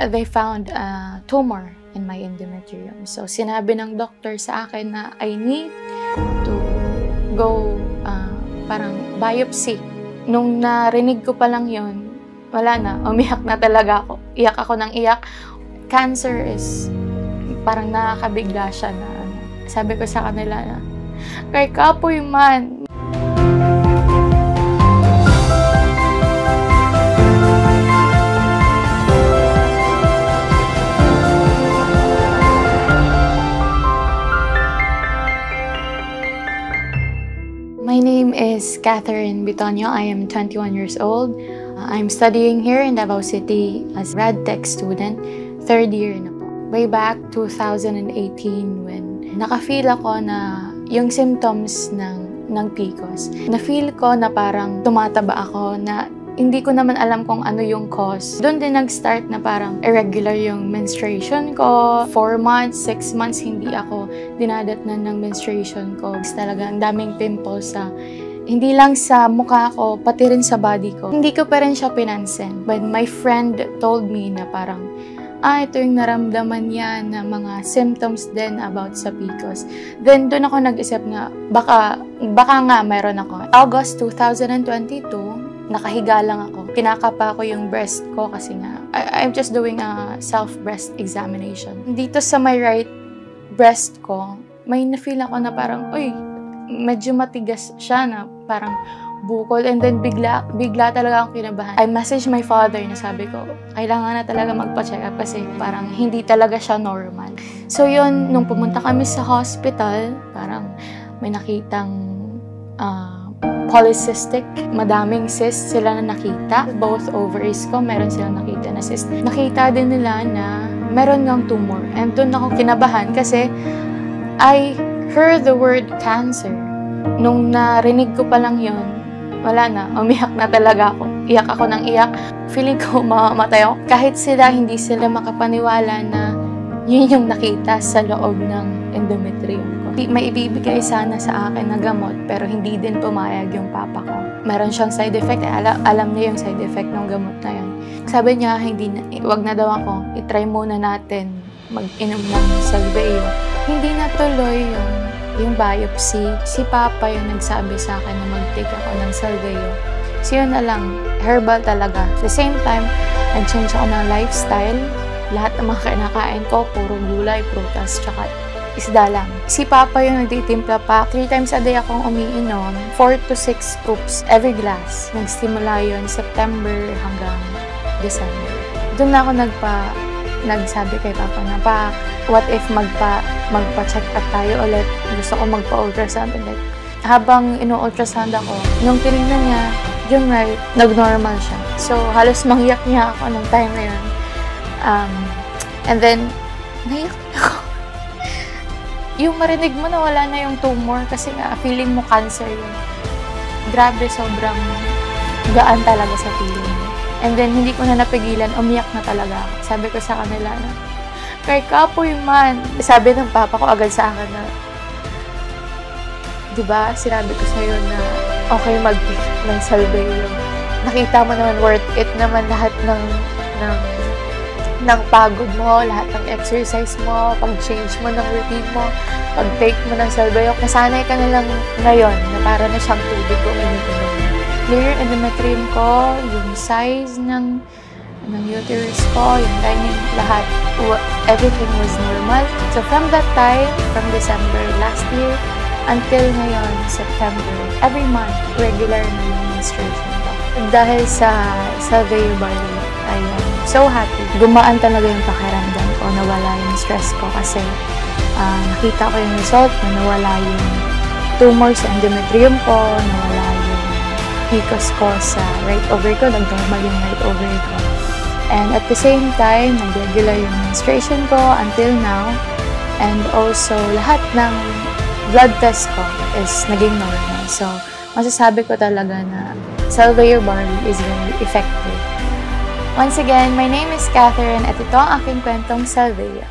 they found a tumor in my endometrium. So, sinabi ng doctor sa akin na I need to go parang biopsy. Nung narinig ko pa lang yon, wala na, umiyak na talaga ako. Iyak ako ng iyak. Cancer is parang nakakabigla siya na sabi ko sa kanila na, kay kapoy man. My name is Catherine Bitonio. I am 21 years old. I'm studying here in Davao City as RadTech student, third year na po. Way back 2018 when naka-feel ako na yung symptoms ng PCOS. Na-feel ko na parang tumataba ako na hindi ko naman alam kung ano yung cause. Doon din nag-start na parang irregular yung menstruation ko. 4 months, 6 months, hindi ako dinadatnan ng menstruation ko. Talaga, ang daming pimples hindi lang sa mukha ko, pati rin sa body ko. Hindi ko pa rin siya pinansin. But my friend told me na parang, ito yung naramdaman niya na mga symptoms din about sa PCOS. Then, doon ako nag-isip na, baka nga mayroon ako. August 2022, nakahiga lang ako. Kinakapa ko yung breast ko kasi nga, I'm just doing a self-breast examination. Dito sa my right breast ko, may na-feel ako na parang, medyo matigas siya na parang bukol. And then bigla talaga akong kinabahan. I messaged my father na sabi ko, kailangan na talaga magpa-check up kasi parang hindi talaga siya normal. So yun, nung pumunta kami sa hospital, parang may nakitang polycystic, madaming cyst sila na nakita. Both ovaries ko, meron silang nakita na cyst. Nakita din nila na meron ngang tumor. And doon ako kinabahan kasi I heard the word cancer. Nung narinig ko pa lang yon, wala na, umiyak na talaga ako. Iyak ako ng iyak. Feeling ko mamamatay ako. Kahit hindi sila makapaniwala na yun yung nakita sa loob ng endometrium ko. May ibibigay sana sa akin na gamot pero hindi din pumayag yung papa ko. Meron siyang side effect. Alam niya yung side effect ng gamot na yun. Sabi niya, wag na daw ako. I-try muna natin mag-inom ng Salveyo. Hindi natuloy yung biopsy. Si papa yung nagsabi sa akin na mag-take ako ng Salveyo. So yun na lang, herbal talaga. At the same time, nag-change ako ng lifestyle. Lahat ng mga kinakain ko, puro gulay, prutas, tsaka isda lang. Si papa yung nagtitimpla pa. 3 times a day akong umiinom. 4 to 6 scoops every glass. Nagsimula yun September hanggang December. Doon na ako nagsabi kay papa na, what if magpa-check up tayo ulit? Gusto ko magpa-ultrasound ulit. Habang ino-ultrasound ako, nung tinignan niya, yung right, nag-normal siya. So, halos mangyak niya ako nung time na yun. And then, naiyak ako. Yung marinig mo na wala na yung tumor kasi nga, feeling mo cancer yun. Grabe, sobrang gaan talaga sa feeling mo. And then, hindi ko na napigilan, umiyak na talaga ako. Sabi ko sa kanila na, kay kapoy man. Sabi ng papa ko agad sa akin na, diba, sinabi ko sa'yo na okay mag-pick ng Salveyo. Nakita mo naman worth it naman lahat ng pagod mo, lahat ng exercise mo, pag-change mo ng routine mo, pag-take mo ng Salveyo. Nasanay ka na lang ngayon na para na siyang tubig kung iniinom. Clear endometrium ko, yung size ng uterus ko, yung lining, lahat. Everything was normal. So from that time, from December last year, until ngayon, September, every month, regular na yung menstruation ko. Dahil sa Salveyo Barley, I am so happy. Gumaan talaga yung pakiramdam ko, nawala yung stress ko kasi nakita ko yung result na nawala yung tumor sa endometrium ko, nawala yung PCOS ko sa right ovary ko, nag-normal yung right ovary ko. And at the same time, nag-regular yung menstruation ko until now. And also, lahat ng blood test ko is naging normal. So, masasabi ko talaga na Salveyo Barley is very effective. Once again, my name is Catherine at ito ang aking kwentong Salveyo.